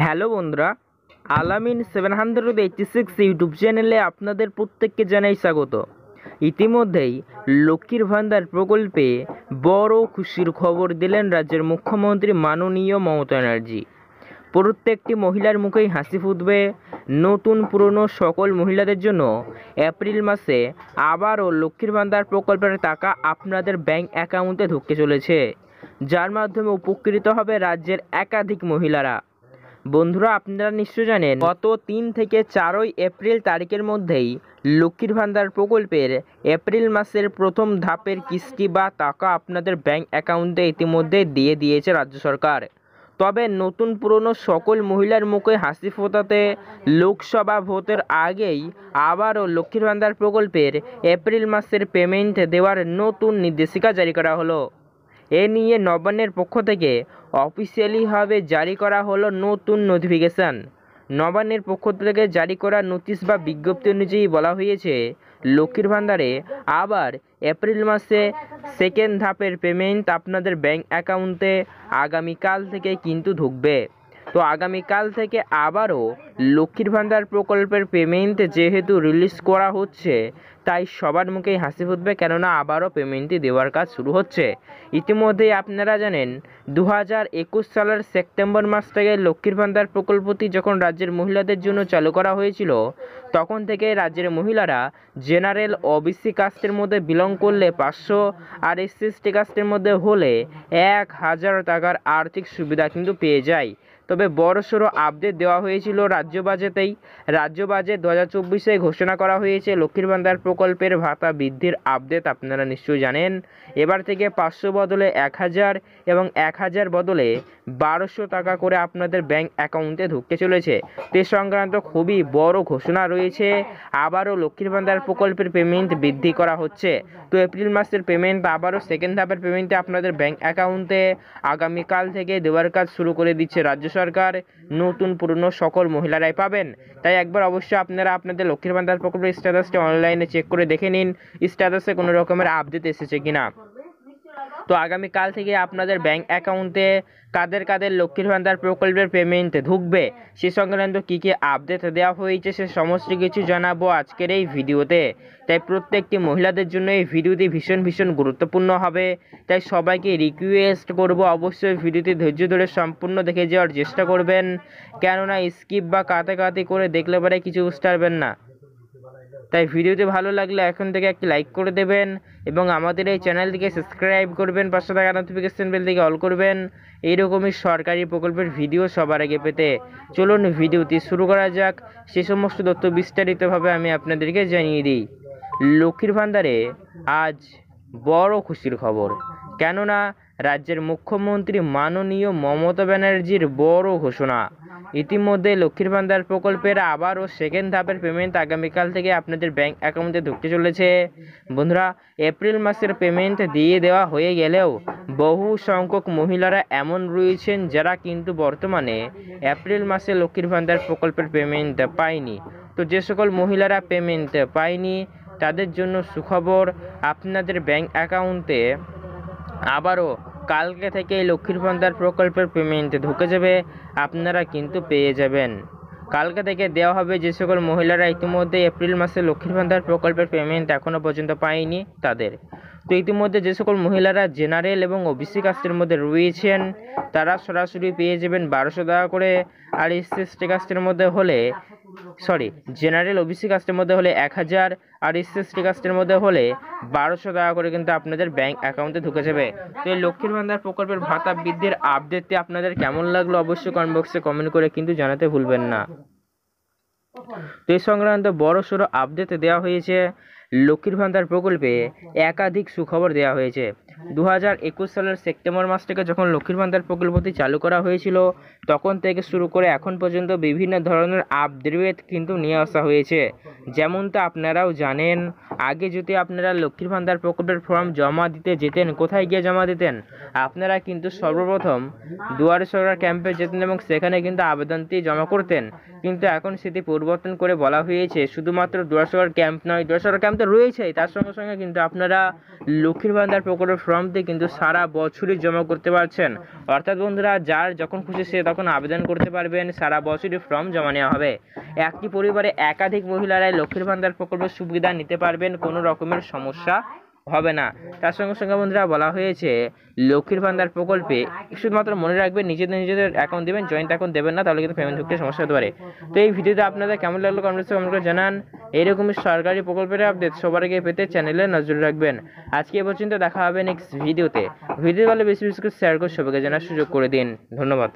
Hello বন্ধুরা, আলামিন 786 YouTube চ্যানেলে আপনাদের প্রত্যেককে জানাই স্বাগত। ইতিমধ্যেই লক্ষ্মীর ভান্ডার প্রকল্পে বড় খুশির খবর দিলেন রাজ্যের মুখ্যমন্ত্রী মাননীয় মমতা ব্যানার্জি। প্রত্যেকটি মহিলার মুখেই হাসি ফুটবে। নতুন পুরনো সকল মহিলাদের জন্য এপ্রিল মাসে আবারও লক্ষ্মীর ভান্ডার প্রকল্পের টাকা আপনাদের ব্যাংক অ্যাকাউন্টে ঢুকতে চলেছে, যার মাধ্যমে উপকৃত হবে রাজ্যের একাধিক মহিলারা। বন্ধুরা, আপনারা নিশ্চয় জানেন গত 3 থেকে 4 এপ্রিল তারিখের মধ্যেই লক্ষ্মীর ভান্ডার প্রকল্পের এপ্রিল মাসের প্রথম ধাপের কিস্তি বা টাকা আপনাদের ব্যাংক অ্যাকাউন্টে ইতিমধ্যে দিয়ে দিয়েছে রাজ্য সরকার। তবে নতুন পুরনো সকল মহিলার মুখে হাসি ফোটাতে লোকসভা ভোটের আগেই আবারও লক্ষ্মীর ভান্ডার প্রকল্পের এপ্রিল মাসের পেমেন্ট দেওয়ার নতুন নির্দেশিকা জারি করা হলো। এ নিয়ে নবান্নের পক্ষ থেকে অফিসিয়ালিভাবে জারি করা হলো নতুন নোটিফিকেশান। নবান্নের পক্ষ থেকে জারি করা নোটিশ বা বিজ্ঞপ্তি অনুযায়ী বলা হয়েছে, লক্ষ্মীর ভান্ডারে আবার এপ্রিল মাসে সেকেন্ড ধাপের পেমেন্ট আপনাদের ব্যাংক অ্যাকাউন্টে আগামীকাল থেকে কিন্তু ঢুকবে। তো আগামীকাল থেকে আবারও লক্ষ্মীর ভান্ডার প্রকল্পের পেমেন্ট যেহেতু রিলিজ করা হচ্ছে, তাই সবার মুখেই হাসি ফুটবে, কেননা আবারও পেমেন্টটি দেওয়ার কাজ শুরু হচ্ছে। ইতিমধ্যেই আপনারা জানেন 2021 সালের সেপ্টেম্বর মাস থেকে লক্ষ্মীর ভান্ডার প্রকল্পটি যখন রাজ্যের মহিলাদের জন্য চালু করা হয়েছিল, তখন থেকে রাজ্যের মহিলারা জেনারেল ওবিসি কাস্টের মধ্যে বিলং করলে 500 আর SC/ST কাস্টের মধ্যে হলে 1000 টাকার আর্থিক সুবিধা কিন্তু পেয়ে যায়। তবে বড়সড় আপডেট দেওয়া হয়েছিল রাজ্য বাজেটেই। রাজ্য বাজেট 2024-এ ঘোষণা করা হয়েছে লক্ষ্মীর ভান্ডার প্রকল্পের ভাতা বৃদ্ধির আপডেট আপনারা নিশ্চয়ই জানেন। এবার থেকে 500 বদলে 1000 এবং 1000 বদলে 1200 টাকা করে আপনাদের ব্যাংক অ্যাকাউন্টে ঢুকতে চলেছে। তে সংক্রান্ত খুবই বড় ঘোষণা রয়েছে। আবারও লক্ষ্মীর ভান্ডার প্রকল্পের পেমেন্ট বৃদ্ধি করা হচ্ছে। তো এপ্রিল মাসের পেমেন্ট আবারও সেকেন্ড ধাপের পেমেন্টে আপনাদের ব্যাংক অ্যাকাউন্টে আগামীকাল থেকে দেওয়ার কাজ শুরু করে দিচ্ছে রাজ্য সরকার। নতুন পুরনো সকল মহিলারাই পাবেন। তাই একবার অবশ্যই আপনারা আপনাদের লক্ষ্মীর ভান্ডার প্রকল্পের স্ট্যাটাসটি অনলাইনে চেক করে দেখে নিন, স্ট্যাটাসে কোনো রকমের আপডেট এসেছে কিনা। তো আগামীকাল থেকে আপনাদের ব্যাংক অ্যাকাউন্টে কাদের কাদের লক্ষ্মীর ভান্ডার প্রকল্পের পেমেন্ট ঢুকবে সে সংক্রান্ত কী কী আপডেট দেওয়া হয়েছে সে সমস্ত কিছু জানাবো আজকের এই ভিডিওতে। তাই প্রত্যেকটি মহিলাদের জন্য এই ভিডিওটি ভীষণ গুরুত্বপূর্ণ হবে। তাই সবাইকে রিকোয়েস্ট করব, অবশ্যই ভিডিওটি ধৈর্য ধরে সম্পূর্ণ দেখে যাওয়ার চেষ্টা করবেন, কেননা স্কিপ বা কাটাকাটি করে দেখলে পরে কিছু বুঝতে পারবেন না। তাই ভিডিওটি ভালো লাগলে এখন থেকে একটি লাইক করে দেবেন এবং আমাদের এই চ্যানেলটিকে সাবস্ক্রাইব করবেন, পাশে থাকা নোটিফিকেশন বেলটিকে অল করবেন এইরকমই সরকারি প্রকল্পের ভিডিও সবার আগে পেতে। চলুন ভিডিওটি শুরু করা যাক। সে সমস্ত তথ্য বিস্তারিতভাবে আমি আপনাদেরকে জানিয়ে দিই। লক্ষ্মীর ভান্ডারে আজ বড় খুশির খবর, কেননা রাজ্যের মুখ্যমন্ত্রী মাননীয় মমতা ব্যানার্জির বড় ঘোষণা। ইতিমধ্যে লক্ষ্মীর ভান্ডার প্রকল্পের আবারও সেকেন্ড ধাপের পেমেন্ট আগামীকাল থেকে আপনাদের ব্যাংক অ্যাকাউন্টে ঢুকতে চলেছে। বন্ধুরা, এপ্রিল মাসের পেমেন্ট দিয়ে দেওয়া হয়ে গেলেও বহু সংখ্যক মহিলারা এমন রয়েছেন যারা কিন্তু বর্তমানে এপ্রিল মাসে লক্ষ্মীর ভান্ডার প্রকল্পের পেমেন্ট পায়নি। তো যে সকল মহিলারা পেমেন্ট পায়নি তাদের জন্য সুখবর, আপনাদের ব্যাংক অ্যাকাউন্টে আবারও কালকে থেকে লক্ষ্মীর ভান্ডার প্রকল্পের পেমেন্ট ঢুকে যাবে, আপনারা কিন্তু পেয়ে যাবেন। কালকে থেকে দেওয়া হবে যে সকল মহিলারা ইতিমধ্যে এপ্রিল মাসে লক্ষ্মীর ভান্ডার প্রকল্পের পেমেন্ট এখনও পর্যন্ত পায়নি তাদের। তো ইতিমধ্যে যে সকল মহিলারা জেনারেল এবং ওবিসি কাস্টের মধ্যে রয়েছেন তারা সরাসরি পেয়ে যাবেন 1200 টাকা করে, আর SC/ST কাস্টের মধ্যে হলে জেনারেল ওবিসি কাস্টের মধ্যে হলে 1000 আর SC/ST কাস্টের মধ্যে হলে 1200 টাকা করে কিন্তু আপনাদের ব্যাংক অ্যাকাউন্টে ঢুকে যাবে। তো এই লক্ষ্মীর ভান্ডার প্রকল্পের ভাতা বৃদ্ধির আপডেটটি আপনাদের কেমন লাগলো অবশ্যই কমেন্ট বক্সে কমেন্ট করে কিন্তু জানাতে ভুলবেন না। তো এই সংক্রান্ত বড়সড় আপডেট দেওয়া হয়েছে। লক্ষ্মীর ভান্ডার প্রকল্পে একাধিক সুখবর দেওয়া হয়েছে। 2021 সালের সেপ্টেম্বর মাস থেকে যখন লক্ষ্মীর ভান্ডার প্রকল্পটি চালু করা হয়েছিল, তখন থেকে শুরু করে এখন পর্যন্ত বিভিন্ন ধরনের আপডেট কিন্তু নিয়ে আসা হয়েছে। যেমনটা আপনারাও জানেন, আগে যদি আপনারা লক্ষ্মীর ভান্ডার প্রকল্পের ফর্ম জমা দিতে যেতেন, কোথায় গিয়ে জমা দিতেন? আপনারা কিন্তু সর্বপ্রথম দুয়ারে সরকার ক্যাম্পে যেতেন এবং সেখানে কিন্তু আবেদনটি জমা করতেন। কিন্তু এখন সেটি পরিবর্তন করে বলা হয়েছে শুধুমাত্র দুয়ারে সরকার ক্যাম্প নয়, দুয়ারে সরকার ক্যাম্প তো রয়েছেই, তার সঙ্গে সঙ্গে কিন্তু আপনারা লক্ষ্মীর ভান্ডার প্রকল্পের ফর্মটি কিন্তু সারা বছরই জমা করতে পারছেন। অর্থাৎ বন্ধুরা, যার যখন খুশি সে তখন আবেদন করতে পারবেন, সারা বছরই ফর্ম জমা নেওয়া হবে। একটি পরিবারে একাধিক মহিলারাই লক্ষ্মীর ভান্ডার প্রকল্পের সুবিধা নিতে পারবেন, কোনো রকমের সমস্যা হবে না। তার সঙ্গে সঙ্গে বন্ধুরা বলা হয়েছে লক্ষ্মীর ভান্ডার প্রকল্পে শুধুমাত্র মনে রাখবেন নিজেদের অ্যাকাউন্ট দেবেন, জয়েন্ট অ্যাকাউন্ট দেবেন না, তাহলে কিন্তু পেমেন্ট ঢুকতে সমস্যা হতে পারে। তো এই ভিডিওতে আপনাদের কেমন লাগলো কমেন্ট করে জানান। এইরকমই সরকারি প্রকল্পের আপডেট সবার আগে পেতে চ্যানেলে নজর রাখবেন। আজকে এ পর্যন্ত, দেখা হবে নেক্সট ভিডিওতে। ভিডিও ভালো বেশি বেশি করে শেয়ার করে সবাইকে জানার সুযোগ করে দিন। ধন্যবাদ।